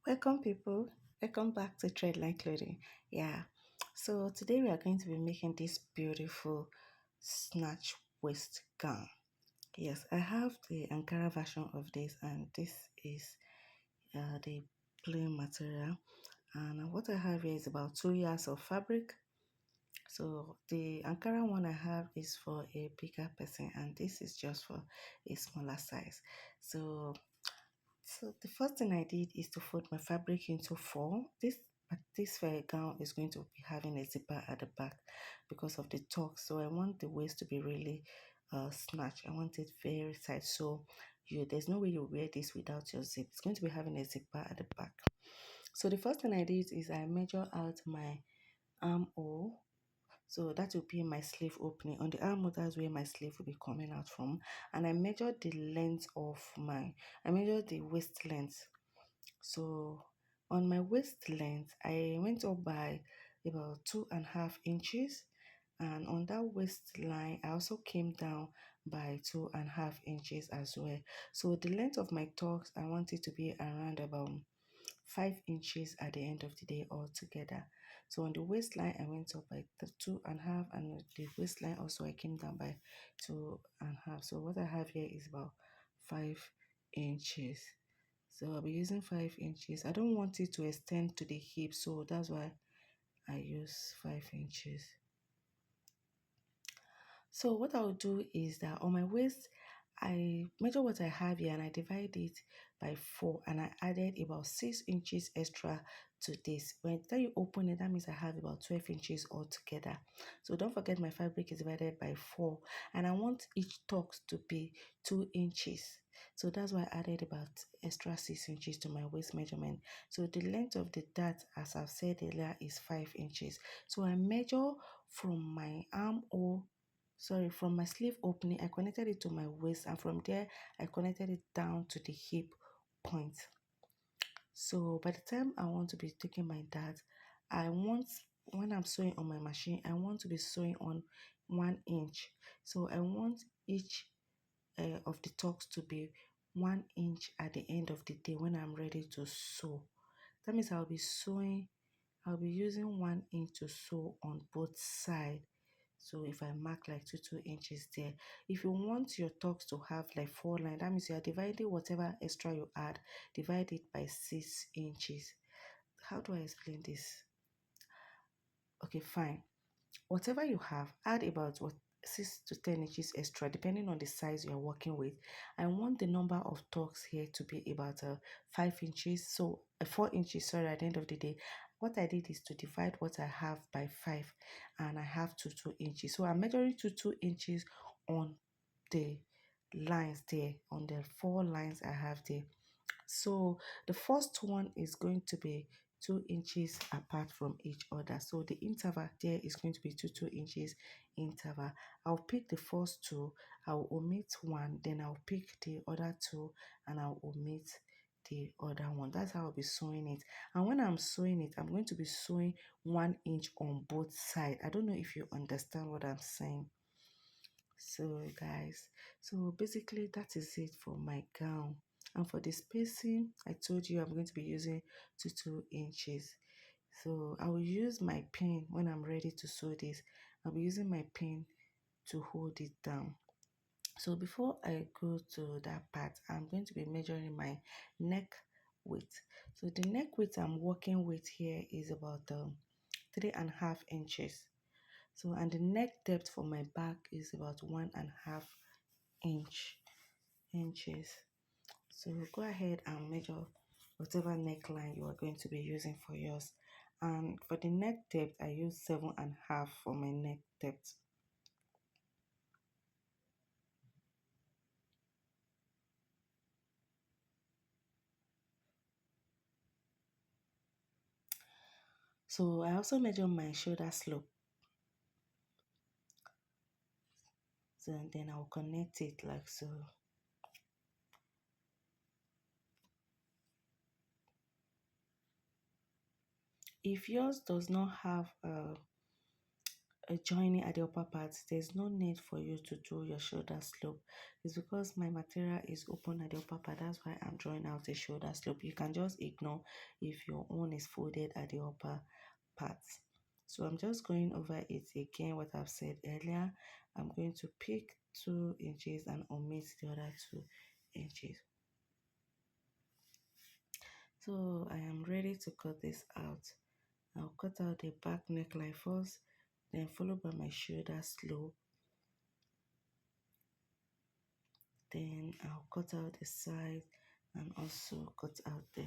Welcome, people. Welcome back to Threadline Clothing. Yeah, so today we are going to be making this beautiful snatch waist gown. Yes, I have the Ankara version of this, and this is the plain material. And what I have here is about 2 yards of fabric. So the Ankara one I have is for a bigger person, and this is just for a smaller size. So the first thing I did is to fold my fabric into four. This gown is going to be having a zipper at the back because of the tuck. So I want the waist to be really snatched. I want it very tight. So there's no way you wear this without your zip. It's going to be having a zipper at the back. So the first thing I did is I measure out my armhole, so that will be my sleeve opening. On the armhole, that's where my sleeve will be coming out from. And I measured the length of I measured the waist length. So on my waist length, I went up by about 2.5 inches. And on that waistline, I also came down by 2.5 inches as well. So the length of my tux, I want it to be around about 5 inches at the end of the day altogether. So on the waistline, I went up by 2.5, and on the waistline also I came down by 2.5. So what I have here is about 5 inches. So I'll be using 5 inches. I don't want it to extend to the hip, so that's why I use 5 inches. So what I'll do is that on my waist, I measure what I have here and I divide it by 4, and I added about 6 inches extra to this. When the time you open it, that means I have about 12 inches altogether. So don't forget my fabric is divided by 4, and I want each tuck to be 2 inches. So that's why I added about extra 6 inches to my waist measurement. So the length of the dart, as I've said earlier, is 5 inches. So I measure from my armhole, from my sleeve opening, I connected it to my waist, and from there I connected it down to the hip point. So by the time I want to be taking my dart, I want, when I'm sewing on my machine, I want to be sewing on 1 inch. So I want each of the tucks to be 1 inch at the end of the day when I'm ready to sew. That means I'll be using 1 inch to sew on both sides. So if I mark like 2 inches there, if you want your tucks to have like 4 lines, that means you are dividing whatever extra you add, divide it by 6 inches. How do I explain this? Okay, fine. Whatever you have, add about 6 to 10 inches extra depending on the size you are working with. I want the number of tucks here to be about 5 inches, so 4 inches, sorry, at the end of the day. What I did is to divide what I have by 5, and I have 2 inches. So I'm measuring 2 inches on the lines there, on the 4 lines I have there. So the first one is going to be 2 inches apart from each other. So the interval there is going to be 2 inches interval. I'll pick the first two, I'll omit one, then I'll pick the other two, and I'll omit the other one. That's how I'll be sewing it. And when I'm sewing it, I'm going to be sewing 1 inch on both sides. I don't know if you understand what I'm saying. So guys, so basically that is it for my gown. And for the spacing, I told you I'm going to be using 2 inches. So I will use my pin when I'm ready to sew this. I'll be using my pin to hold it down. So before I go to that part, I'm going to be measuring my neck width. So the neck width I'm working with here is about 3.5 inches. So, and the neck depth for my back is about 1.5 inches. So go ahead and measure whatever neckline you are going to be using for yours. And for the neck depth, I use 7.5 for my neck depth. So I also measure my shoulder slope. So then I'll connect it like so. If yours does not have joining at the upper part, there's no need for you to do your shoulder slope. It's because my material is open at the upper part, that's why I'm drawing out a shoulder slope. You can just ignore if your own is folded at the upper part. So I'm just going over it again, what I've said earlier. I'm going to pick 2 inches and omit the other 2 inches. So I am ready to cut this out. I'll cut out the back neckline first, then followed by my shoulder slope. Then I'll cut out the side and also cut out the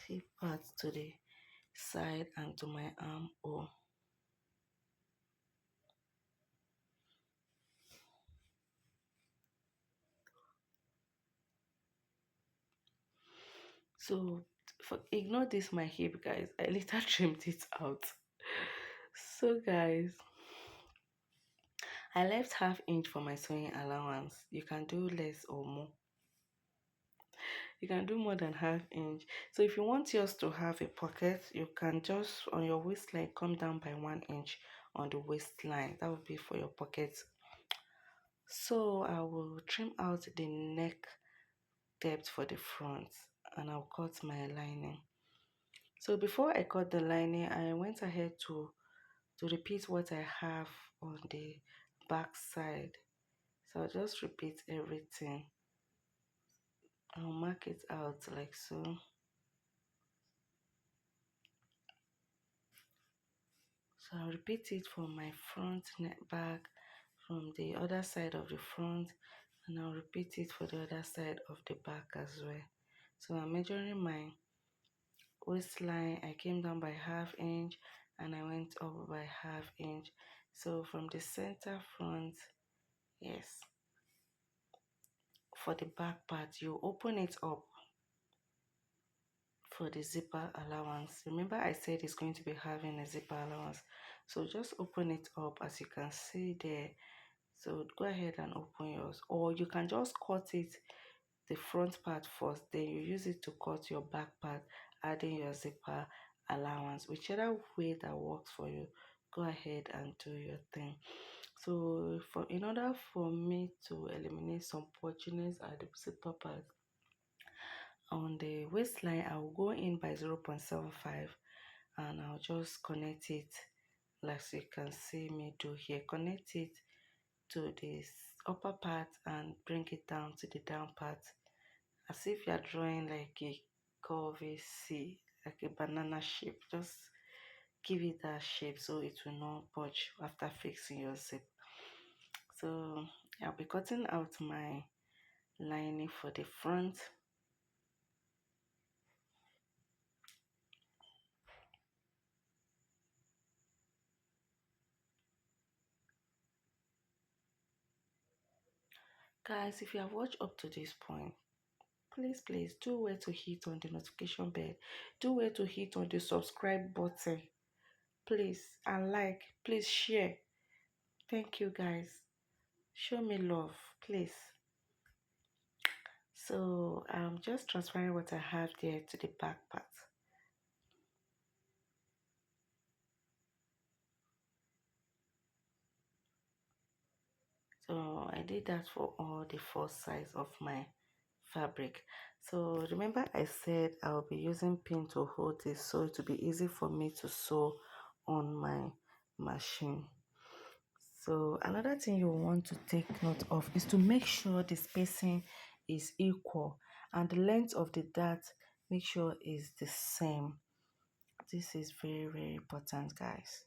hip part to the side and to my armhole. So ignore this my hip, guys. I later trimmed it out. So guys, I left ½ inch for my sewing allowance. You can do less or more. You can do more than ½ inch. So if you want yours to have a pocket, you can just on your waistline come down by 1 inch on the waistline. That would be for your pocket. So I will trim out the neck depth for the front and I'll cut my lining. So before I cut the lining, I went ahead to repeat what I have on the back side. So I'll just repeat everything. I'll mark it out like so. So I'll repeat it from my front neck back, from the other side of the front, and I'll repeat it for the other side of the back as well. So I'm measuring my waistline. I came down by ½ inch and I went up by ½ inch. So from the center front, yes, for the back part, you open it up for the zipper allowance. Remember I said it's going to be having a zipper allowance, so just open it up as you can see there. So go ahead and open yours, or you can just cut it the front part first, then you use it to cut your back part, adding your zipper allowance. Whichever way that works for you, go ahead and do your thing. So in order for me to eliminate some pudginess at the zipper part, on the waistline I'll go in by 0.75 and I'll just connect it like you can see me do here. Connect it to this upper part and bring it down to the down part as if you're drawing like a curvy C, like a banana shape. Just give it that shape so it will not budge after fixing your zip. So I'll be cutting out my lining for the front. Guys, if you have watched up to this point, please do well to hit on the notification bell, do well to hit on the subscribe button, please, and like, please share. Thank you guys, show me love, please. So I'm just transferring what I have there to the back part. So I did that for all the 4 sides of my fabric. So remember I said I'll be using pin to hold this so it will be easy for me to sew on my machine. So another thing you want to take note of is to make sure the spacing is equal and the length of the dart, make sure is the same. This is very important, guys.